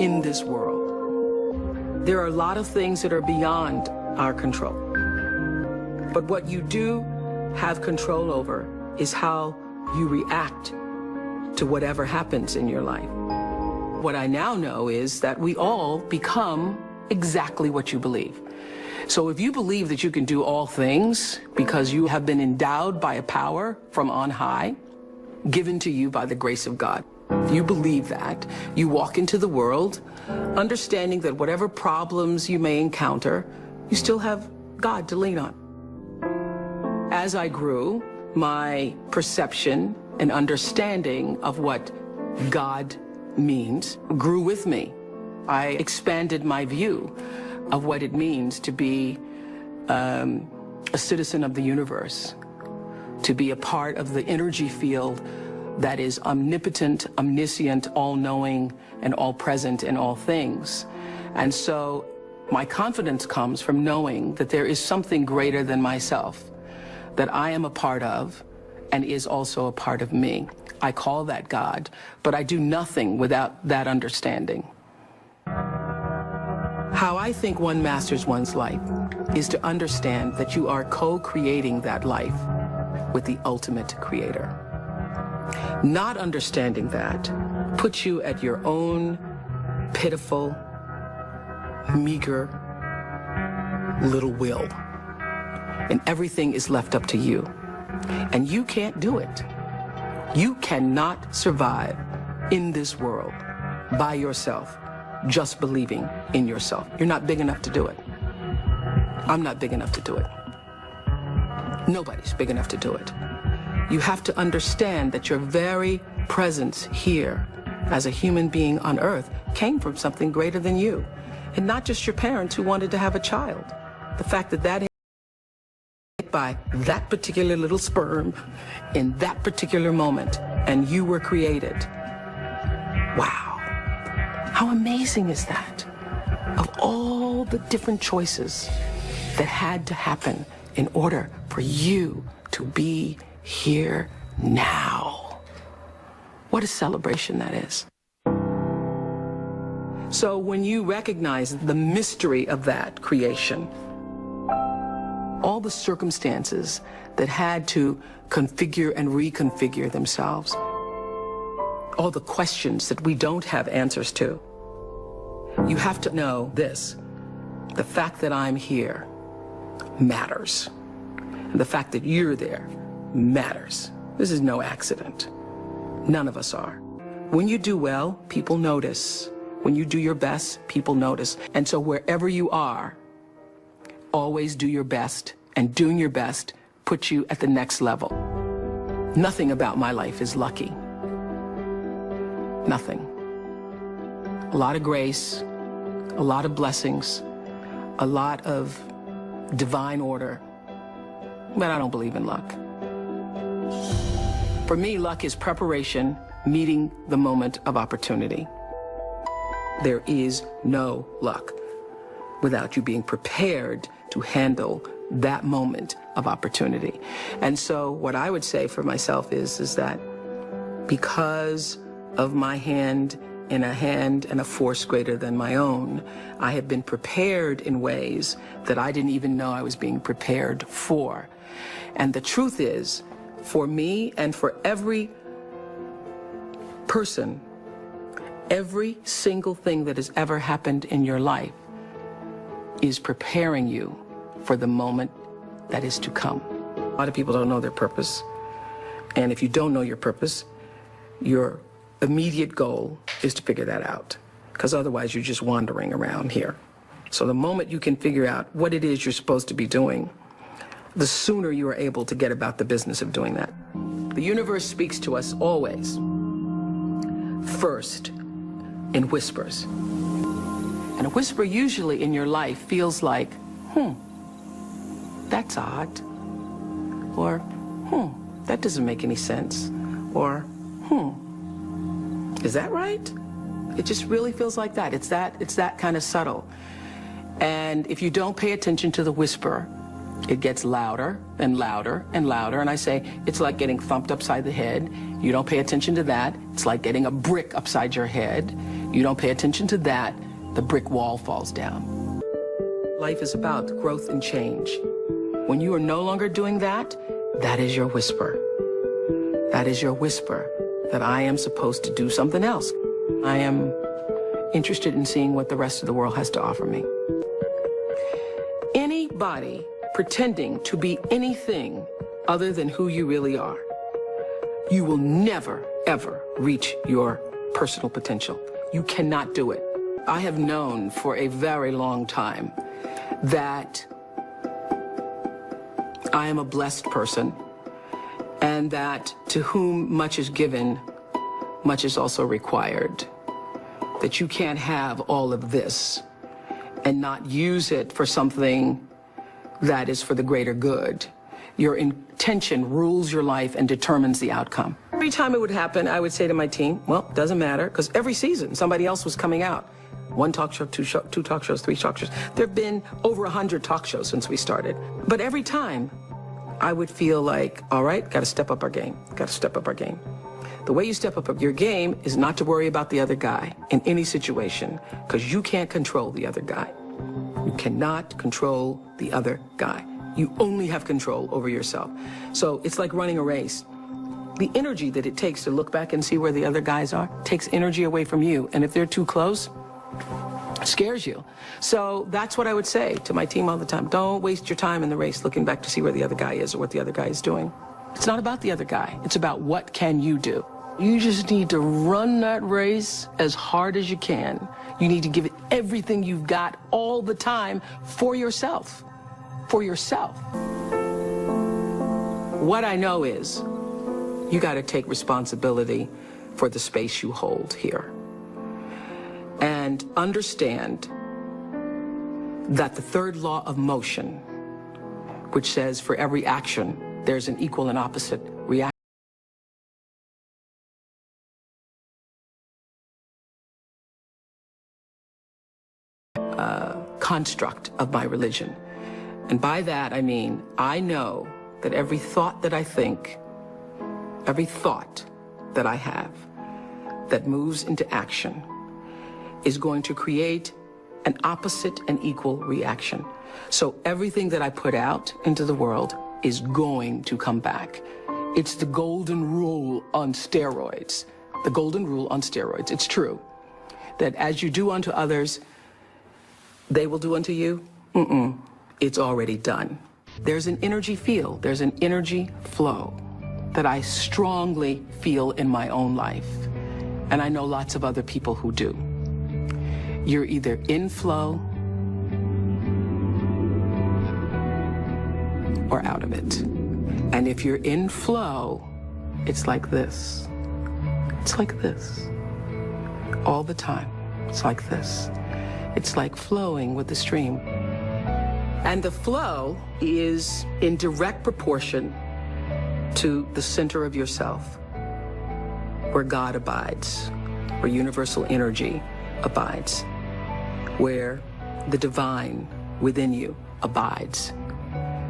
in this world. There are a lot of things that are beyond our control. But what you do have control over is how you react to whatever happens in your life. What I now know is that we all become exactly what you believe. So if you believe that you can do all things because you have been endowed by a power from on high, given to you by the grace of God, if you believe that, you walk into the world understanding that whatever problems you may encounter, you still have God to lean on. As I grew, my perception and understanding of what God means grew with me. I expanded my view of what it means to be a citizen of the universe, to be a part of the energy field that is omnipotent, omniscient, all-knowing, and all-present in all things. And so my confidence comes from knowing that there is something greater than myself, that I am a part of and is also a part of me. I call that God, but I do nothing without that understanding. How I think one masters one's life is to understand that you are co-creating that life with the ultimate creator. Not understanding that puts you at your own pitiful, meager little will. And everything is left up to you. And you can't do it. You cannot survive in this world by yourself, just believing in yourself. You're not big enough to do it. I'm not big enough to do it. Nobody's big enough to do it. You have to understand that your very presence here as a human being on earth came from something greater than you. And not just your parents who wanted to have a child. The fact that that by that particular little sperm in that particular moment, and you were created. Wow. How amazing is that? Of all the different choices that had to happen in order for you to be here now. What a celebration that is. So when you recognize the mystery of that creation, all the circumstances that had to configure and reconfigure themselves, all the questions that we don't have answers to, you have to know this: the fact that I'm here matters. And the fact that you're there matters. This is no accident. None of us are. When you do well, people notice. When you do your best, people notice. And so wherever you are, always do your best, and doing your best puts you at the next level. Nothing about my life is lucky. Nothing. A lot of grace, a lot of blessings, a lot of divine order, but I don't believe in luck. For me, luck is preparation meeting the moment of opportunity. There is no luck without you being prepared to handle that moment of opportunity. And so what I would say for myself is that because of my hand and a force greater than my own, I have been prepared in ways that I didn't even know I was being prepared for. And the truth is, for me and for every person, every single thing that has ever happened in your life is preparing you for the moment that is to come. A lot of people don't know their purpose. And if you don't know your purpose, your immediate goal is to figure that out, because otherwise you're just wandering around here. So the moment you can figure out what it is you're supposed to be doing, the sooner you are able to get about the business of doing that. The universe speaks to us always, first, in whispers. And a whisper usually in your life feels like, that's odd. Or, that doesn't make any sense. Or, is that right? It just really feels like that. It's that kind of subtle. And if you don't pay attention to the whisper, it gets louder and louder and louder. And I say, it's like getting thumped upside the head. You don't pay attention to that. It's like getting a brick upside your head. You don't pay attention to that, the brick wall falls down. Life is about growth and change. When you are no longer doing that, that is your whisper. That is your whisper that I am supposed to do something else. I am interested in seeing what the rest of the world has to offer me. Anybody pretending to be anything other than who you really are, you will never, ever reach your personal potential. You cannot do it. I have known for a very long time that I am a blessed person, and that to whom much is given, much is also required. That you can't have all of this and not use it for something that is for the greater good. Your intention rules your life and determines the outcome. Every time it would happen, I would say to my team, well, it doesn't matter, because every season somebody else was coming out. One talk show, two talk shows, three talk shows. There have been over 100 talk shows since we started. But every time I would feel like, all right, got to step up our game, got to step up our game. The way you step up your game is not to worry about the other guy in any situation, because you can't control the other guy. You cannot control the other guy. You only have control over yourself. So it's like running a race. The energy that it takes to look back and see where the other guys are takes energy away from you. And if they're too close, it scares you. So that's what I would say to my team all the time. Don't waste your time in the race looking back to see where the other guy is or what the other guy is doing. It's not about the other guy. It's about what can you do. You just need to run that race as hard as you can. You need to give it everything you've got all the time for yourself. For yourself. What I know is you got to take responsibility for the space you hold here. And understand that the third law of motion, which says for every action, there's an equal and opposite reaction. Construct of my religion. And by that, I mean, I know that every thought that I think, every thought that I have that moves into action is going to create an opposite and equal reaction. So everything that I put out into the world is going to come back. It's the golden rule on steroids. The golden rule on steroids. It's true that as you do unto others, they will do unto you. It's already done. There's an energy field, there's an energy flow that I strongly feel in my own life. And I know lots of other people who do. You're either in flow or out of it. And if you're in flow, it's like this. It's like this. All the time. It's like this. It's like flowing with the stream. And the flow is in direct proportion to the center of yourself, where God abides, where universal energy abides, where the divine within you abides.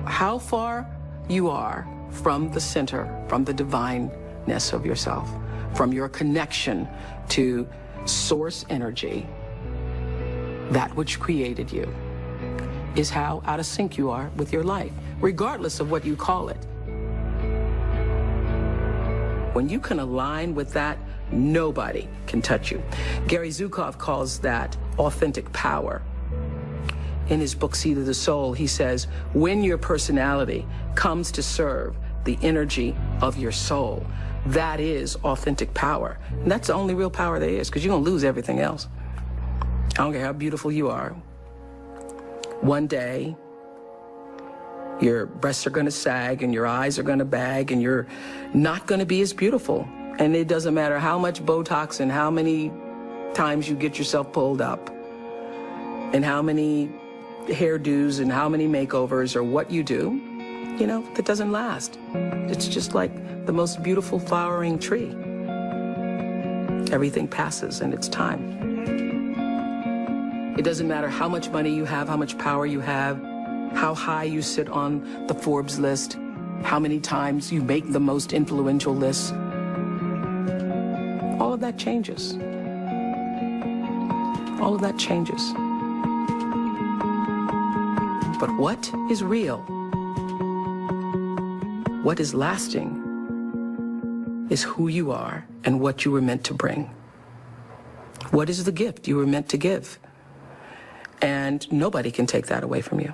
How far you are from the center, from the divineness of yourself, from your connection to source energy, that which created you, is how out of sync you are with your life, regardless of what you call it. When you can align with that, nobody can touch you. Gary Zukov calls that authentic power. In his book, Seed of the Soul, he says, when your personality comes to serve the energy of your soul, that is authentic power. And that's the only real power there is, because you're going to lose everything else. I don't care how beautiful you are. One day, your breasts are going to sag and your eyes are going to bag and you're not going to be as beautiful. And it doesn't matter how much Botox and how many times you get yourself pulled up and how many hairdos and how many makeovers or what you do, you know, that doesn't last. It's just like the most beautiful flowering tree. Everything passes and it's time. It doesn't matter how much money you have, how much power you have, how high you sit on the Forbes list, how many times you make the most influential lists. All of that changes. all of that changes. But what is real, what is lasting, is who you are and what you were meant to bring. What is the gift you were meant to give? And nobody can take that away from you.